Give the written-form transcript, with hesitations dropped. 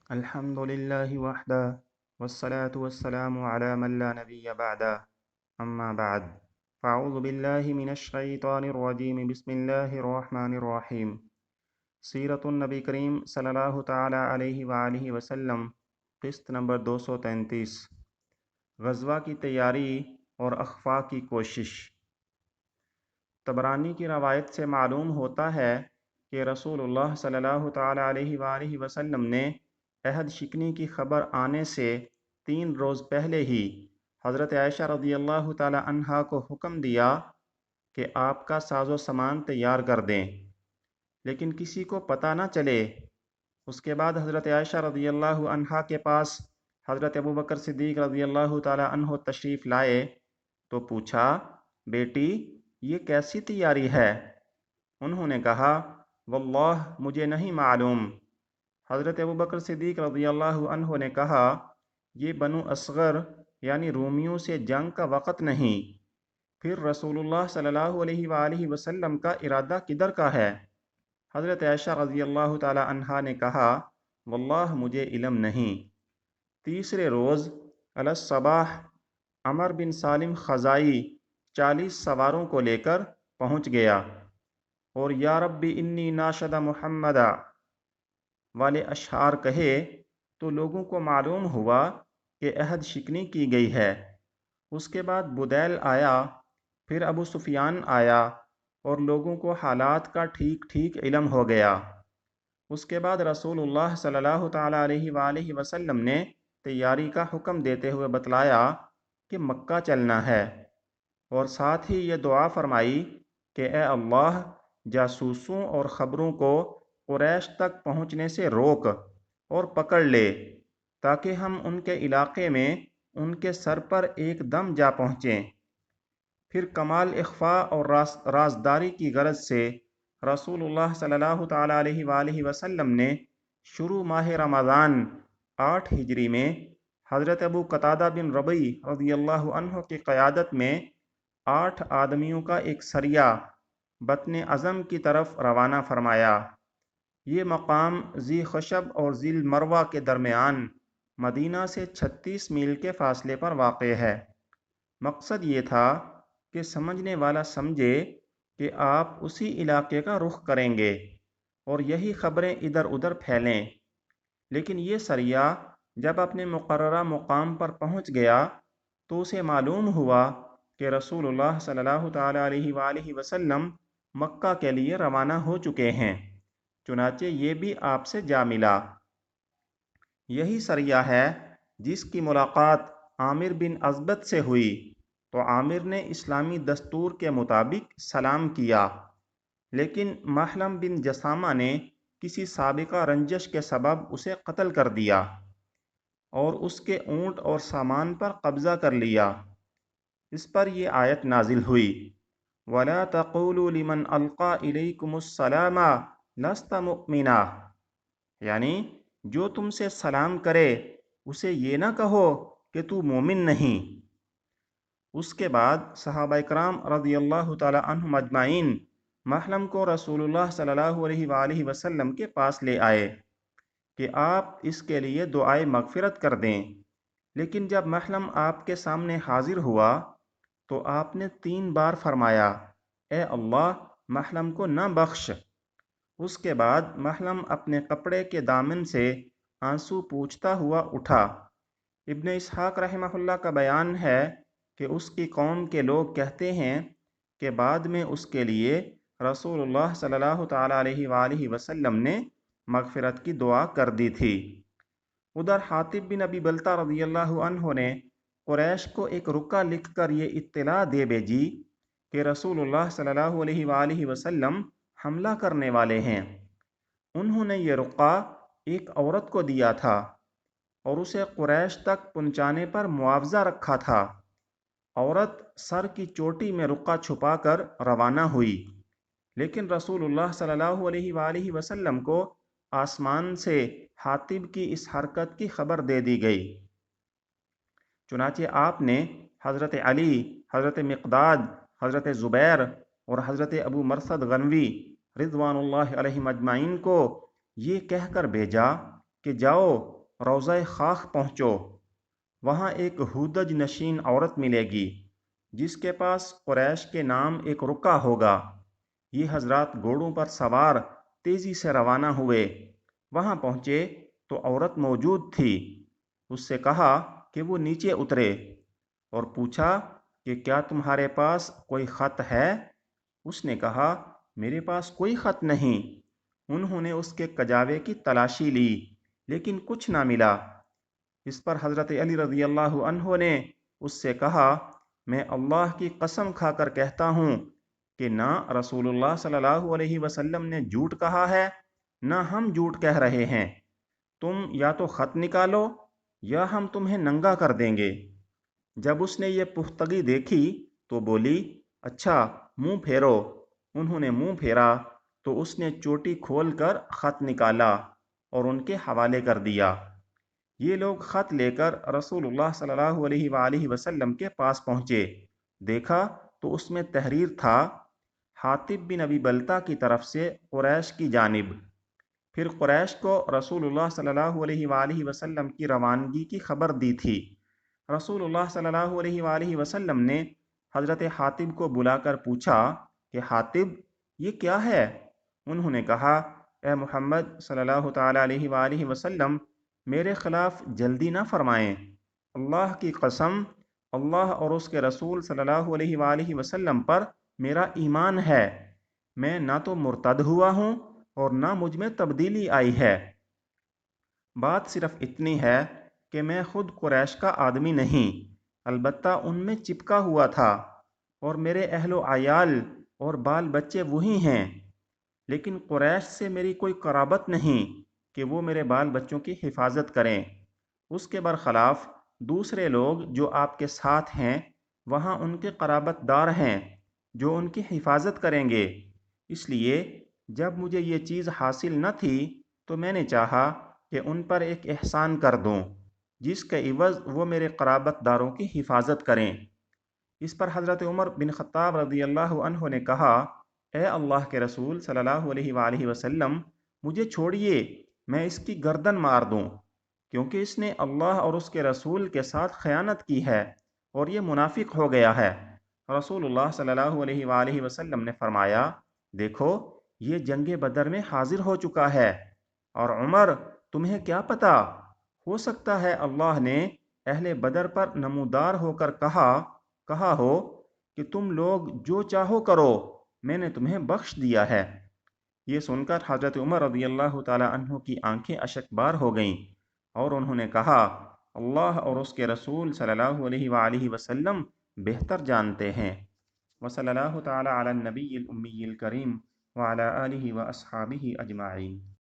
الحمد لله وحده والصلاة والسلام على من لا نبي بعده أما بعد فأعوذ بالله من الشيطان الرجيم بسم الله الرحمن الرحيم سیرت النبی کریم صلی اللہ تعالی علیہ وآلہ وسلم قسط نمبر 233 غزوہ کی تیاری اور اخفاء کی کوشش۔ طبرانی کی روایت سے معلوم ہوتا ہے کہ رسول اللہ صلی اللہ تعالی علیہ وآلہ وسلم نے عہد شکنی کی خبر آنے سے 3 روز پہلے ہی حضرت عائشہ رضی اللہ تعالی عنہا کو حکم دیا کہ آپ کا ساز و سامان تیار کر دیں، لیکن کسی کو پتہ نہ چلے۔ اس کے بعد حضرت عائشہ رضی اللہ عنہا کے پاس حضرت ابوبکر صدیق رضی اللہ تعالی عنہ تشریف لائے تو پوچھا، بیٹی یہ کیسی تیاری ہے؟ انہوں نے کہا، واللہ مجھے نہیں معلوم۔ حضرت ابوبکر صدیق رضی اللہ عنہ نے کہا، یہ بنو اصغر یعنی رومیوں سے جنگ کا وقت نہیں، پھر رسول اللہ صلی اللہ علیہ وآلہ وسلم کا ارادہ کدھر کا ہے؟ حضرت عائشہ رضی اللہ تعالی عنہا نے کہا، واللہ مجھے علم نہیں۔ تیسرے روز علی الصباح عمر بن سالم خزائی 40 سواروں کو لے کر پہنچ گیا اور یا ربی انی ناشد محمدہ والے اشعار کہے تو لوگوں کو معلوم ہوا کہ عہد شکنی کی گئی ہے۔ اس کے بعد بدیل آیا، پھر ابو سفیان آیا اور لوگوں کو حالات کا ٹھیک ٹھیک علم ہو گیا۔ اس کے بعد رسول اللہ صلی اللہ تعالی علیہ وآلہ وسلم نے تیاری کا حکم دیتے ہوئے بتلایا کہ مکہ چلنا ہے، اور ساتھ ہی یہ دعا فرمائی کہ اے اللہ جاسوسوں اور خبروں کو قریش تک پہنچنے سے روک اور پکڑ لے تاکہ ہم ان کے علاقے میں ان کے سر پر ایک دم جا پہنچیں۔ پھر کمال اخفاء اور رازداری کی غرض سے رسول اللہ صلی اللہ تعالی علیہ وآلہ وسلم نے شروع ماہ رمضان 8 ہجری میں حضرت ابو قتادہ بن ربیع رضی اللہ عنہ کی قیادت میں 8 آدمیوں کا ایک سریہ بطن اعظم کی طرف روانہ فرمایا۔ یہ مقام ذی خشب اور ذی المروہ کے درمیان مدینہ سے 36 میل کے فاصلے پر واقع ہے۔ مقصد یہ تھا کہ سمجھنے والا سمجھے کہ آپ اسی علاقے کا رخ کریں گے اور یہی خبریں ادھر ادھر پھیلیں۔ لیکن یہ سریہ جب اپنے مقررہ مقام پر پہنچ گیا تو اسے معلوم ہوا کہ رسول اللہ صلی اللہ تعالی علیہ وآلہ وسلم مکہ کے لیے روانہ ہو چکے ہیں، چنانچہ یہ بھی آپ سے جا ملا۔ یہی سریہ ہے جس کی ملاقات عامر بن ازبد سے ہوئی تو عامر نے اسلامی دستور کے مطابق سلام کیا، لیکن محلم بن جسامہ نے کسی سابقہ رنجش کے سبب اسے قتل کر دیا اور اس کے اونٹ اور سامان پر قبضہ کر لیا۔ اس پر یہ آیت نازل ہوئی، وَلَا تَقُولُوا لِمَنْ أَلْقَى إِلَيْكُمُ السَّلَامَ لَسْتَ مُؤْمِنًا، یعنی جو تم سے سلام کرے اسے یہ نہ کہو کہ تو مومن نہیں۔ اس کے بعد صحابہ کرام رضی اللہ تعالی عنہم اجمعین محلم کو رسول اللہ صلی اللہ علیہ وآلہ وسلم کے پاس لے آئے کہ آپ اس کے لیے دعائے مغفرت کر دیں، لیکن جب محلم آپ کے سامنے حاضر ہوا تو آپ نے 3 بار فرمایا، اے اللہ محلم کو نہ بخش۔ اس کے بعد محلم اپنے کپڑے کے دامن سے آنسو پوچھتا ہوا اٹھا۔ ابن اسحاق رحمہ اللہ کا بیان ہے کہ اس کی قوم کے لوگ کہتے ہیں کہ بعد میں اس کے لیے رسول اللہ صلی اللہ تعالی علیہ وآلہ وسلم نے مغفرت کی دعا کر دی تھی۔ ادھر حاطب بن ابی بلتہ رضی اللہ عنہ نے قریش کو ایک رکا لکھ کر یہ اطلاع دے بھیجی کہ رسول اللہ صلی اللہ علیہ وآلہ وسلم حملہ کرنے والے ہیں۔ انہوں نے یہ رقعہ ایک عورت کو دیا تھا اور اسے قریش تک پہنچانے پر معاوضہ رکھا تھا۔ عورت سر کی چوٹی میں رقعہ چھپا کر روانہ ہوئی، لیکن رسول اللہ صلی اللہ علیہ وآلہ وسلم کو آسمان سے حاطب کی اس حرکت کی خبر دے دی گئی۔ چنانچہ آپ نے حضرت علی، حضرت مقداد، حضرت زبیر اور حضرت ابو مرثد غنوی رضوان اللہ علیہم اجمعین کو یہ کہہ کر بھیجا کہ جاؤ روضہ خاک پہنچو، وہاں ایک ہودج نشین عورت ملے گی جس کے پاس قریش کے نام ایک رکا ہوگا۔ یہ حضرات گھوڑوں پر سوار تیزی سے روانہ ہوئے۔ وہاں پہنچے تو عورت موجود تھی۔ اس سے کہا کہ وہ نیچے اترے اور پوچھا کہ کیا تمہارے پاس کوئی خط ہے؟ اس نے کہا میرے پاس کوئی خط نہیں۔ انہوں نے اس کے کجاوے کی تلاشی لی لیکن کچھ نہ ملا۔ اس پر حضرت علی رضی اللہ عنہ نے اس سے کہا میں اللہ کی قسم کھا کر کہتا ہوں کہ نہ رسول اللہ صلی اللہ علیہ وسلم نے جھوٹ کہا ہے نہ ہم جھوٹ کہہ رہے ہیں۔ تم یا تو خط نکالو یا ہم تمہیں ننگا کر دیں گے۔ جب اس نے یہ پختگی دیکھی تو بولی اچھا منہ پھیرو۔ انہوں نے منہ پھیرا تو اس نے چوٹی کھول کر خط نکالا اور ان کے حوالے کر دیا۔ یہ لوگ خط لے کر رسول اللہ صلی اللہ علیہ وآلہ وسلم کے پاس پہنچے۔ دیکھا تو اس میں تحریر تھا حاطب بن ابی بلتہ کی طرف سے قریش کی جانب۔ پھر قریش کو رسول اللہ صلی اللہ علیہ وآلہ وسلم کی روانگی کی خبر دی تھی۔ رسول اللہ صلی اللہ علیہ وآلہ وسلم نے حضرت حاطب کو بلا کر پوچھا کہ حاطب یہ کیا ہے؟ انہوں نے کہا اے محمد صلی اللہ تعالیٰ علیہ وآلہ وسلم میرے خلاف جلدی نہ فرمائیں۔ اللہ کی قسم اللہ اور اس کے رسول صلی اللہ علیہ وآلہ وسلم پر میرا ایمان ہے، میں نہ تو مرتد ہوا ہوں اور نہ مجھ میں تبدیلی آئی ہے۔ بات صرف اتنی ہے کہ میں خود قریش کا آدمی نہیں، البتہ ان میں چپکا ہوا تھا اور میرے اہل و عیال اور بال بچے وہی ہیں، لیکن قریش سے میری کوئی قرابت نہیں کہ وہ میرے بال بچوں کی حفاظت کریں۔ اس کے برخلاف دوسرے لوگ جو آپ کے ساتھ ہیں وہاں ان کے قرابت دار ہیں جو ان کی حفاظت کریں گے۔ اس لیے جب مجھے یہ چیز حاصل نہ تھی تو میں نے چاہا کہ ان پر ایک احسان کر دوں جس کے عوض وہ میرے قرابت داروں کی حفاظت کریں۔ اس پر حضرت عمر بن خطاب رضی اللہ عنہ نے کہا اے اللہ کے رسول صلی اللہ علیہ وآلہ وسلم مجھے چھوڑیے، میں اس کی گردن مار دوں، کیونکہ اس نے اللہ اور اس کے رسول کے ساتھ خیانت کی ہے اور یہ منافق ہو گیا ہے۔ رسول اللہ صلی اللہ علیہ وآلہ وسلم نے فرمایا دیکھو یہ جنگ بدر میں حاضر ہو چکا ہے، اور عمر تمہیں کیا پتا، ہو سکتا ہے اللہ نے اہل بدر پر نمودار ہو کر کہا ہو کہ تم لوگ جو چاہو کرو، میں نے تمہیں بخش دیا ہے۔ یہ سن کر حضرت عمر رضی اللہ تعالی عنہ کی آنکھیں اشک بار ہو گئیں اور انہوں نے کہا اللہ اور اس کے رسول صلی اللہ علیہ وآلہ وسلم بہتر جانتے ہیں۔ وصلی اللہ تعالی علی النبی الامی الکریم وعلی آلہ واصحابہ اجمعین۔